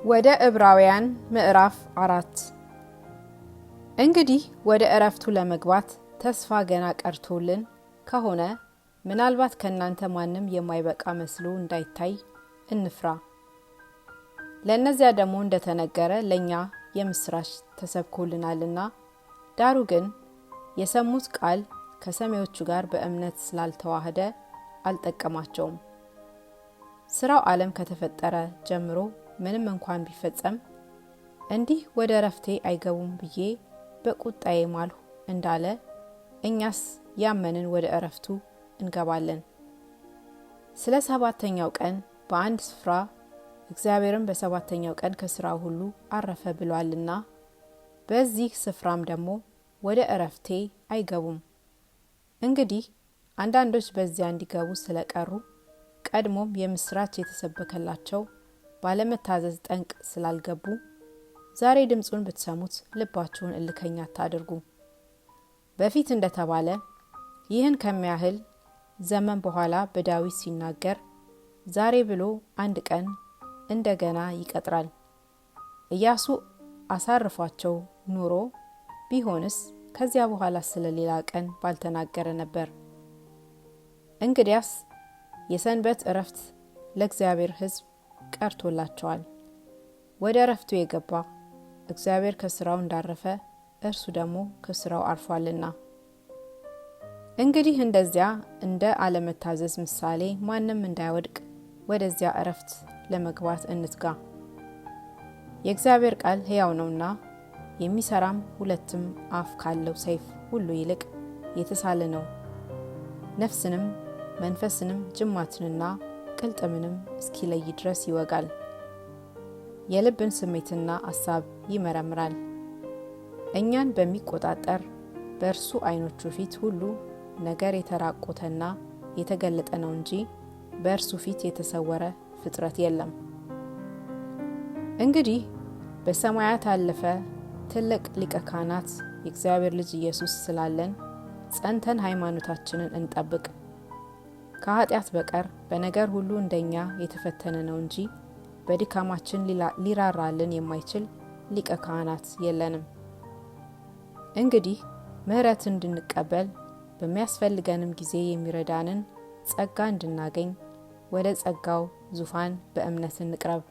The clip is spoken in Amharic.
ወደ ዕብራውያን ምዕራፍ 4 እንግዲህ ወደ ዕረፍቱ ለመግባት ተስፋ ገና ቀርቶልን ከሆነ ምናልባት ከናንተ ማንም የማይበቃ መስሎ እንዳይታይ እንፍራ። ለእነዚያ ደግሞ እንደተነገረ ለኛ የምስራች ተሰብኮልናልና፣ ዳሩ ግን የሰሙት ቃል ከሰሚዎቹ ጋር በእምነት ስላልተዋሃደ አልጠቀማቸውም። ስራው ዓለም ከተፈጠረ ጀምሮ ምንም እንኳን ቢፈጸም እንዲህ ወደ ዕረፍቴ አይገቡም ብዬ በቁጣዬ ማልሁ እንዳለ እኛስ ያመንን ወደ ዕረፍቱ እንገባለን። ስለ ሰባተኛው ቀን በአንድ ስፍራ እግዚአብሔርም በሰባተኛው ቀን ከስራው ሁሉ አረፈ ብሏልና፣ በዚህ ስፍራም ደግሞ ወደ ዕረፍቴ አይገቡም። እንግዲህ አንዳንዶች በዚያ እንዲገቡ ስለቀሩ ቀድሞም የምስራች የተሰበከላቸው ባለመታዘዝ ጠንቅ ስላልገቡ ዛሬ ድምጹን ብትሰሙት ልባችሁን እልከኛ አታድርጉ። በፊት እንደተባለ ይህን ከሚያህል ዘመን በኋላ በዳዊት ሲናገር ዛሬ ብሎ አንድ ቀን እንደገና ይቀጥራል። ኢያሱ አሳርፏቸው ኑሮ ቢሆንስ ከዚያ በኋላ ስለሌላ ቀን ባልተናገረ ነበር። እንግዲያስ የሰንበት ዕረፍት ለእግዚአብሔር ሕዝብ ቀርቶላቸዋል። ወደ ዕረፍቱ የገባ እግዚአብሔር ከስራው እንዳረፈ እርሱ ደግሞ ከስራው አርፏልና። እንግዲህ እንደዚያ እንደ አለመታዘዝ ምሳሌ ማንም እንዳይወድቅ ወደዚያ ዕረፍት ለመግባት እንትጋ። የእግዚአብሔር ቃል ሕያው ነውና የሚሰራም ሁለትም አፍ ካለው ሰይፍ ሁሉ ይልቅ የተሳለ ነው፣ ነፍስንም መንፈስንም ጅማትንና ቅልጥምንም እስኪለይ ድረስ ይወጋል፣ የልብን ስሜትና አሳብ ይመረምራል። እኛን በሚቆጣጠር በእርሱ ዓይኖቹ ፊት ሁሉ ነገር የተራቆተና የተገለጠ ነው እንጂ በእርሱ ፊት የተሰወረ ፍጥረት የለም። እንግዲህ በሰማያት አለፈ ትልቅ ሊቀ ካህናት የእግዚአብሔር ልጅ ኢየሱስ ስላለን ጸንተን ሃይማኖታችንን እንጠብቅ። ከኃጢአት በቀር በነገር ሁሉ እንደኛ የተፈተነ ነው እንጂ በድካማችን ሊራራልን የማይችል ሊቀ ካህናት የለንም። እንግዲህ ምሕረት እንድንቀበል በሚያስፈልገንም ጊዜ የሚረዳንን ጸጋ እንድናገኝ ወደ ጸጋው ዙፋን በእምነት እንቅረብ።